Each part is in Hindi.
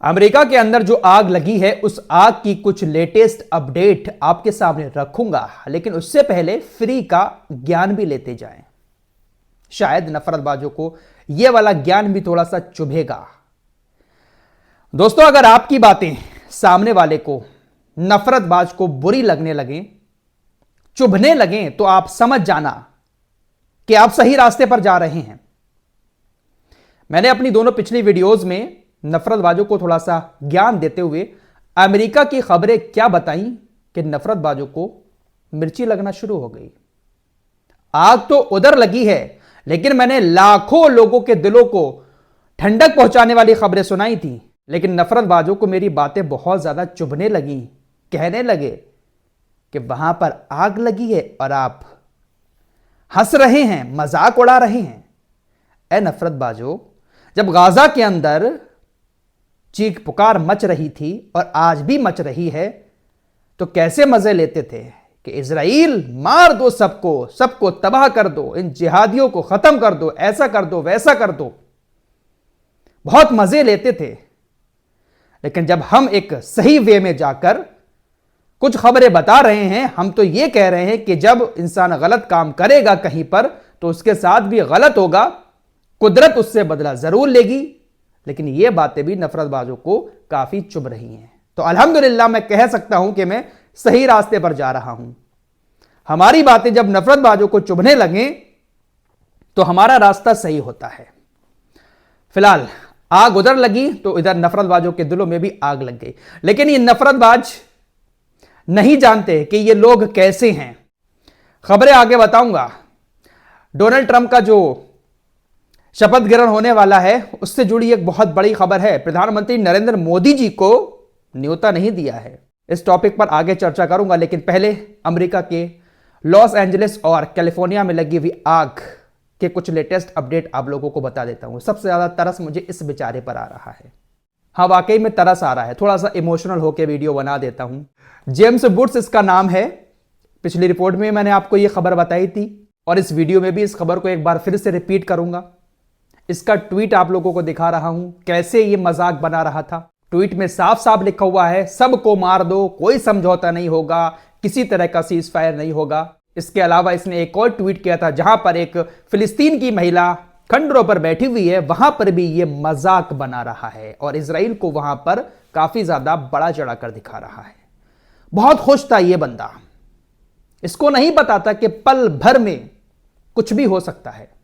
अमेरिका के अंदर जो आग लगी है उस आग की कुछ लेटेस्ट अपडेट आपके सामने रखूंगा, लेकिन उससे पहले फ्री का ज्ञान भी लेते जाएं। शायद नफरतबाजों को यह वाला ज्ञान भी थोड़ा सा चुभेगा। दोस्तों, अगर आपकी बातें सामने वाले को, नफरतबाज को बुरी लगने लगें, चुभने लगें, तो आप समझ जाना कि आप सही रास्ते पर जा रहे हैं। मैंने अपनी दोनों पिछली वीडियोस में नफरतबाजों को थोड़ा सा ज्ञान देते हुए अमेरिका की खबरें क्या बताई कि नफरतबाजों को मिर्ची लगना शुरू हो गई। आग तो उधर लगी है, लेकिन मैंने लाखों लोगों के दिलों को ठंडक पहुंचाने वाली खबरें सुनाई थी, लेकिन नफरतबाजों को मेरी बातें बहुत ज्यादा चुभने लगी। कहने लगे कि वहां पर आग लगी है और आप हंस रहे हैं, मजाक उड़ा रहे हैं। ए नफरतबाजों, जब गाजा के अंदर चीख पुकार मच रही थी और आज भी मच रही है, तो कैसे मजे लेते थे कि इजराइल मार दो, सबको सबको तबाह कर दो, इन जिहादियों को खत्म कर दो, ऐसा कर दो, वैसा कर दो। बहुत मजे लेते थे। लेकिन जब हम एक सही वे में जाकर कुछ खबरें बता रहे हैं, हम तो यह कह रहे हैं कि जब इंसान गलत काम करेगा कहीं पर, तो उसके साथ भी गलत होगा, कुदरत उससे बदला जरूर लेगी। लेकिन ये बातें भी नफरतबाजों को काफी चुभ रही हैं। तो अल्हम्दुलिल्लाह मैं कह सकता हूं कि मैं सही रास्ते पर जा रहा हूं। हमारी बातें जब नफरतबाजों को चुभने लगें तो हमारा रास्ता सही होता है। फिलहाल आग उधर लगी तो इधर नफरतबाजों के दिलों में भी आग लग गई। लेकिन ये नफरतबाज नहीं जानते कि ये लोग कैसे हैं। खबरें आगे बताऊंगा। डोनाल्ड ट्रंप का जो शपथ ग्रहण होने वाला है, उससे जुड़ी एक बहुत बड़ी खबर है। प्रधानमंत्री नरेंद्र मोदी जी को न्योता नहीं दिया है। इस टॉपिक पर आगे चर्चा करूंगा, लेकिन पहले अमेरिका के लॉस एंजलिस और कैलिफोर्निया में लगी हुई आग के कुछ लेटेस्ट अपडेट आप लोगों को बता देता हूं। सबसे ज्यादा तरस मुझे इस बेचारे पर आ रहा है। हाँ, वाकई में तरस आ रहा है। थोड़ा सा इमोशनल होकर वीडियो बना देता हूं। जेम्स वुड्स इसका नाम है। पिछली रिपोर्ट में मैंने आपको यह खबर बताई थी और इस वीडियो में भी इस खबर को एक बार फिर से रिपीट करूंगा। इसका ट्वीट आप लोगों को दिखा रहा हूं, कैसे यह मजाक बना रहा था। ट्वीट में साफ साफ लिखा हुआ है, सबको मार दो, कोई समझौता नहीं होगा, किसी तरह का सीज फायर नहीं होगा। इसके अलावा इसने एक और ट्वीट किया था जहां पर एक फिलिस्तीन की महिला खंडरों पर बैठी हुई है, वहां पर भी यह मजाक बना रहा है और इजराइल को वहां पर काफी ज्यादा बड़ा चढ़ाकर दिखा रहा है। बहुत खुश था यह बंदा। इसको नहीं पता था कि पल भर में कुछ भी हो सकता है।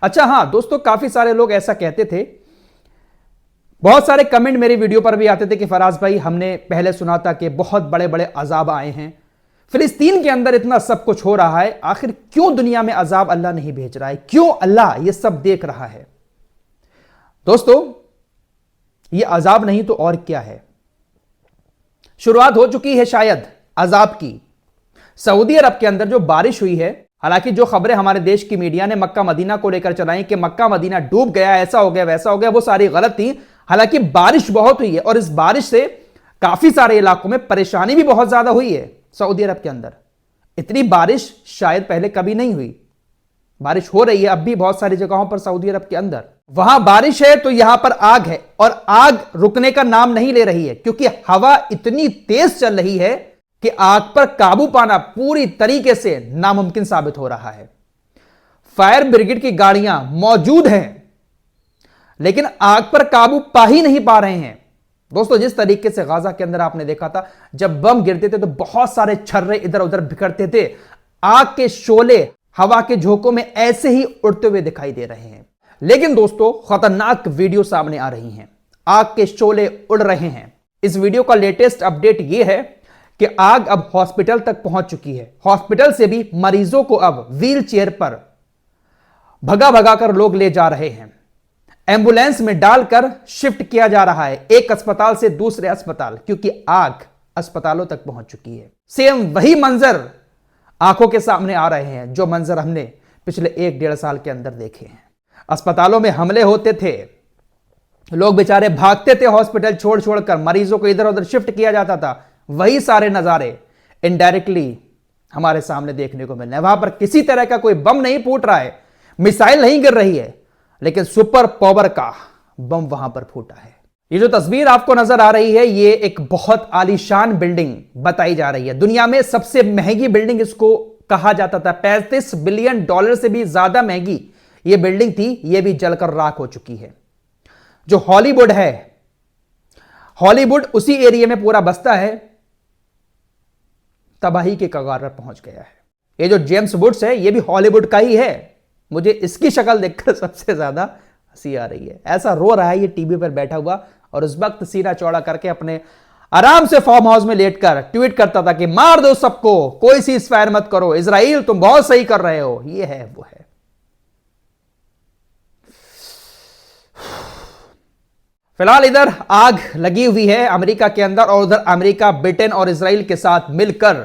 अच्छा हां दोस्तों, काफी सारे लोग ऐसा कहते थे, बहुत सारे कमेंट मेरी वीडियो पर भी आते थे कि फराज भाई, हमने पहले सुना था कि बहुत बड़े बड़े अजाब आए हैं, फिलिस्तीन के अंदर इतना सब कुछ हो रहा है, आखिर क्यों दुनिया में अजाब अल्लाह नहीं भेज रहा है, क्यों अल्लाह ये सब देख रहा है। दोस्तों, ये अजाब नहीं तो और क्या है। शुरुआत हो चुकी है शायद अजाब की। सऊदी अरब के अंदर जो बारिश हुई है, हालांकि जो खबरें हमारे देश की मीडिया ने मक्का मदीना को लेकर चलाई कि मक्का मदीना डूब गया, ऐसा हो गया, वैसा हो गया, वो सारी गलत थी। हालांकि बारिश बहुत हुई है और इस बारिश से काफी सारे इलाकों में परेशानी भी बहुत ज्यादा हुई है। सऊदी अरब के अंदर इतनी बारिश शायद पहले कभी नहीं हुई। बारिश हो रही है अब भी बहुत सारी जगहों पर सऊदी अरब के अंदर। वहां बारिश है तो यहां पर आग है और आग रुकने का नाम नहीं ले रही है, क्योंकि हवा इतनी तेज चल रही है कि आग पर काबू पाना पूरी तरीके से नामुमकिन साबित हो रहा है। फायर ब्रिगेड की गाड़ियां मौजूद हैं, लेकिन आग पर काबू पा ही नहीं पा रहे हैं। दोस्तों, जिस तरीके से गाजा के अंदर आपने देखा था, जब बम गिरते थे तो बहुत सारे छर्रे इधर उधर बिखरते थे, आग के शोले हवा के झोंकों में ऐसे ही उड़ते हुए दिखाई दे रहे हैं। लेकिन दोस्तों, खतरनाक वीडियो सामने आ रही हैं, आग के शोले उड़ रहे हैं। इस वीडियो का लेटेस्ट अपडेट यह है कि आग अब हॉस्पिटल तक पहुंच चुकी है। हॉस्पिटल से भी मरीजों को अब व्हील चेयर पर भगा भगा कर लोग ले जा रहे हैं। एम्बुलेंस में डालकर शिफ्ट किया जा रहा है एक अस्पताल से दूसरे अस्पताल, क्योंकि आग अस्पतालों तक पहुंच चुकी है। सेम वही मंजर आंखों के सामने आ रहे हैं जो मंजर हमने पिछले 1-1.5 साल के अंदर देखे हैं। अस्पतालों में हमले होते थे, लोग बेचारे भागते थे हॉस्पिटल छोड़ छोड़कर, मरीजों को इधर उधर शिफ्ट किया जाता था। वही सारे नजारे इनडायरेक्टली हमारे सामने देखने को मिल रहे हैं। वहां पर किसी तरह का कोई बम नहीं फूट रहा है, मिसाइल नहीं गिर रही है, लेकिन सुपर पावर का बम वहां पर फूटा है। ये जो तस्वीर आपको नजर आ रही है, ये एक बहुत आलीशान बिल्डिंग बताई जा रही है। दुनिया में सबसे महंगी बिल्डिंग इसको कहा जाता था। 35 बिलियन डॉलर से भी ज्यादा महंगी ये बिल्डिंग थी। ये भी जलकर राख हो चुकी है। जो हॉलीवुड है, हॉलीवुड उसी एरिया में पूरा बसता है, तबाही के कगार पर पहुंच गया है। ये जो जेम्स वुड्स है, ये भी हॉलीवुड का ही है। मुझे इसकी शक्ल देखकर सबसे ज्यादा हंसी आ रही है। ऐसा रो रहा है ये टीवी पर बैठा हुआ, और उस वक्त सीना चौड़ा करके अपने आराम से फार्म हाउस में लेटकर ट्वीट करता था कि मार दो सबको, कोई सीज फायर मत करो, इजराइल तुम बहुत सही कर रहे हो। ये है वो है। फिलहाल इधर आग लगी हुई है अमेरिका के अंदर, और उधर अमेरिका ब्रिटेन और इजराइल के साथ मिलकर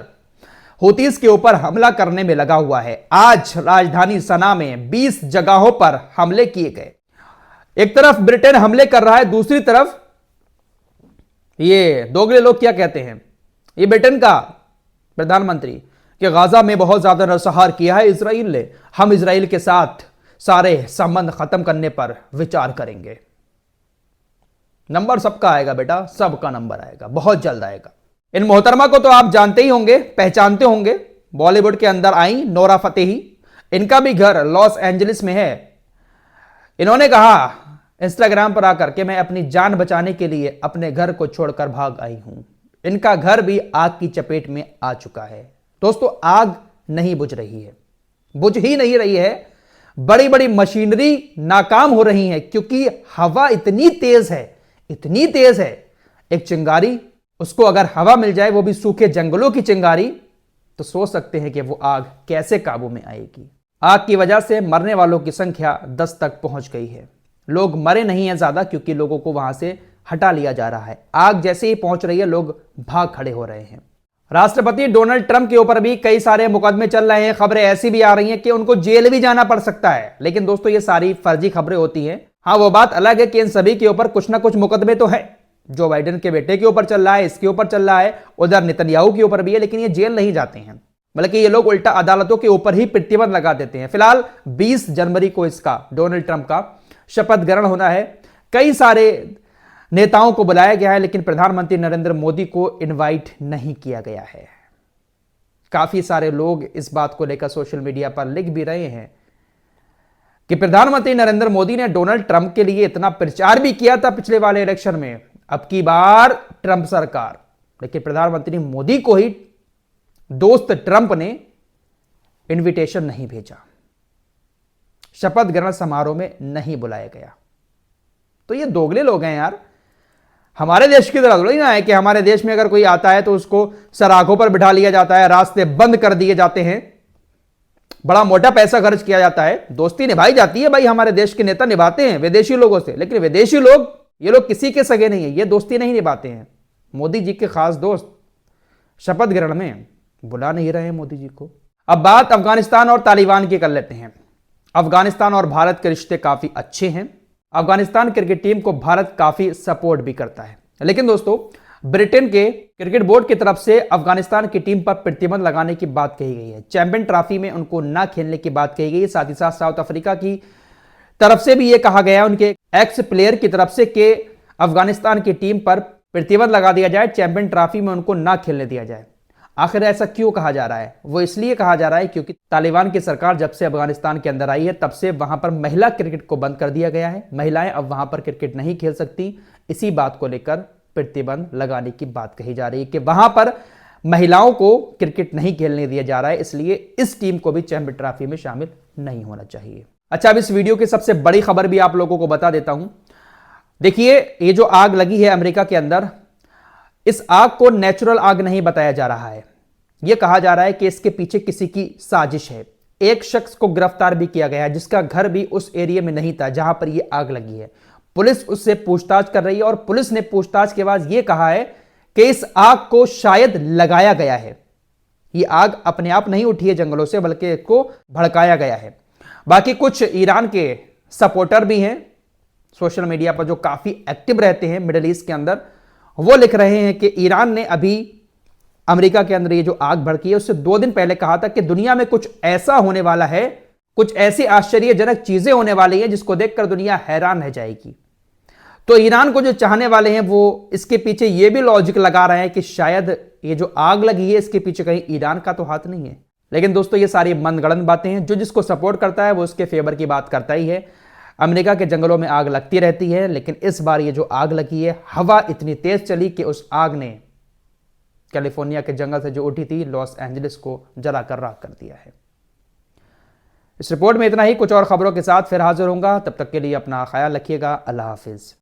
हूतीस के ऊपर हमला करने में लगा हुआ है। आज राजधानी सना में 20 जगहों पर हमले किए गए। एक तरफ ब्रिटेन हमले कर रहा है, दूसरी तरफ ये दोगले लोग क्या कहते हैं, ये ब्रिटेन का प्रधानमंत्री कि गाजा में बहुत ज्यादा नरसंहार किया है इजराइल ने, हम इजराइल के साथ सारे संबंध खत्म करने पर विचार करेंगे। नंबर सबका आएगा बेटा, सबका नंबर आएगा, बहुत जल्द आएगा। इन मोहतरमा को तो आप जानते ही होंगे, पहचानते होंगे। बॉलीवुड के अंदर आई नोरा फतेही, इनका भी घर लॉस एंजलिस में है। इन्होंने कहा इंस्टाग्राम पर आकर के मैं अपनी जान बचाने के लिए अपने घर को छोड़कर भाग आई हूं। इनका घर भी आग की चपेट में आ चुका है। दोस्तों, आग नहीं बुझ रही है, बुझ ही नहीं रही है। बड़ी बड़ी मशीनरी नाकाम हो रही है क्योंकि हवा इतनी तेज है, इतनी तेज है। एक चिंगारी, उसको अगर हवा मिल जाए, वो भी सूखे जंगलों की चिंगारी, तो सोच सकते हैं कि वो आग कैसे काबू में आएगी। आग की वजह से मरने वालों की संख्या 10 तक पहुंच गई है। लोग मरे नहीं हैं ज्यादा, क्योंकि लोगों को वहां से हटा लिया जा रहा है। आग जैसे ही पहुंच रही है, लोग भाग खड़े हो रहे हैं। राष्ट्रपति डोनाल्ड ट्रंप के ऊपर भी कई सारे मुकदमे चल रहे हैं। खबरें ऐसी भी आ रही हैं कि उनको जेल भी जाना पड़ सकता है। लेकिन दोस्तों, ये सारी फर्जी खबरें होती हैं। हाँ, वो बात अलग है कि इन सभी के ऊपर कुछ ना कुछ मुकदमे तो है। जो बाइडेन के बेटे के ऊपर चल रहा है, इसके ऊपर चल रहा है, उधर नेतन्याहू के ऊपर भी है, लेकिन ये जेल नहीं जाते हैं, बल्कि ये लोग उल्टा अदालतों के ऊपर ही प्रतिबंध लगा देते हैं। फिलहाल 20 जनवरी को इसका डोनाल्ड ट्रंप का शपथ ग्रहण होना है। कई सारे नेताओं को बुलाया गया है, लेकिन प्रधानमंत्री नरेंद्र मोदी को इनवाइट नहीं किया गया है। काफी सारे लोग इस बात को लेकर सोशल मीडिया पर लिख भी रहे हैं कि प्रधानमंत्री नरेंद्र मोदी ने डोनाल्ड ट्रंप के लिए इतना प्रचार भी किया था पिछले वाले इलेक्शन में, अब की बार ट्रंप सरकार, लेकिन प्रधानमंत्री मोदी को ही दोस्त ट्रंप ने इनविटेशन नहीं भेजा, शपथ ग्रहण समारोह में नहीं बुलाया गया। तो ये दोगले लोग हैं यार। हमारे देश की तरह थोड़ी ना है कि हमारे देश में अगर कोई आता है तो उसको सराखों पर बिठा लिया जाता है, रास्ते बंद कर दिए जाते हैं, बड़ा मोटा पैसा खर्च किया जाता है, दोस्ती निभाई जाती है। भाई, हमारे देश के नेता निभाते हैं विदेशी लोगों से, लेकिन विदेशी लोग, ये लोग किसी के सगे नहीं है, ये दोस्ती नहीं निभाते हैं। मोदी जी के खास दोस्त शपथ ग्रहण में बुला नहीं रहे हैं मोदी जी को। अब बात अफगानिस्तान और तालिबान की कर लेते हैं। अफगानिस्तान और भारत के रिश्ते काफी अच्छे हैं। अफगानिस्तान क्रिकेट टीम को भारत काफी सपोर्ट भी करता है, लेकिन दोस्तों, ब्रिटेन के क्रिकेट बोर्ड की तरफ से अफगानिस्तान की टीम पर प्रतिबंध लगाने की बात कही गई है। चैंपियन ट्रॉफी में उनको ना खेलने की बात कही गई है। साथ ही साथ साउथ अफ्रीका की तरफ से भी यह कहा गया है, उनके एक्स प्लेयर की तरफ से, कि अफगानिस्तान की टीम पर प्रतिबंध लगा दिया जाए, चैंपियन ट्रॉफी में उनको ना खेलने दिया जाए। आखिर ऐसा क्यों कहा जा रहा है? वो इसलिए कहा जा रहा है क्योंकि तालिबान की सरकार जब से अफगानिस्तान के अंदर आई है, तब से वहां पर महिला क्रिकेट को बंद कर दिया गया है। महिलाएं अब वहां पर क्रिकेट नहीं खेल सकती। इसी बात को लेकर प्रतिबंध लगाने की बात कही जा रही है कि वहां पर महिलाओं को क्रिकेट नहीं खेलने दिया जा रहा है, इसलिए इस टीम को भी चैंपियन ट्रॉफी में शामिल नहीं होना चाहिए। अच्छा, अब इस वीडियो की सबसे बड़ी खबर भी आप लोगों को बता देता हूं। देखिए, ये जो आग लगी है अमेरिका के अंदर, इस आग को नेचुरल आग नहीं बताया जा रहा है। यह कहा जा रहा है कि इसके पीछे किसी की साजिश है। एक शख्स को गिरफ्तार भी किया गया है, जिसका घर भी उस एरिया में नहीं था जहां पर यह आग लगी है। पुलिस उससे पूछताछ कर रही है और पुलिस ने पूछताछ के बाद यह कहा है कि इस आग को शायद लगाया गया है। यह आग अपने आप नहीं उठी है जंगलों से, बल्कि इसको भड़काया गया है। बाकी कुछ ईरान के सपोर्टर भी हैं सोशल मीडिया पर, जो काफी एक्टिव रहते हैं मिडिल ईस्ट के अंदर। वो लिख रहे हैं कि ईरान ने अभी अमेरिका के अंदर ये जो आग भड़की है, उससे 2 दिन पहले कहा था कि दुनिया में कुछ ऐसा होने वाला है, कुछ ऐसी आश्चर्यजनक चीजें होने वाली हैं जिसको देखकर दुनिया हैरान रह जाएगी। तो ईरान को जो चाहने वाले हैं वो इसके पीछे ये भी लॉजिक लगा रहे हैं कि शायद ये जो आग लगी है इसके पीछे कहीं ईरान का तो हाथ नहीं है। लेकिन दोस्तों ये सारी मनगढ़ंत बातें हैं। जो जिसको सपोर्ट करता है वो उसके फेवर की बात करता ही है। अमेरिका के जंगलों में आग लगती रहती है, लेकिन इस बार ये जो आग लगी है, हवा इतनी तेज चली कि उस आग ने कैलिफोर्निया के जंगल से जो उठी थी लॉस एंजलिस को जलाकर राख कर दिया है। इस रिपोर्ट में इतना ही। कुछ और खबरों के साथ फिर हाजिर होऊंगा। तब तक के लिए अपना ख्याल रखिएगा। अल्लाह हाफिज।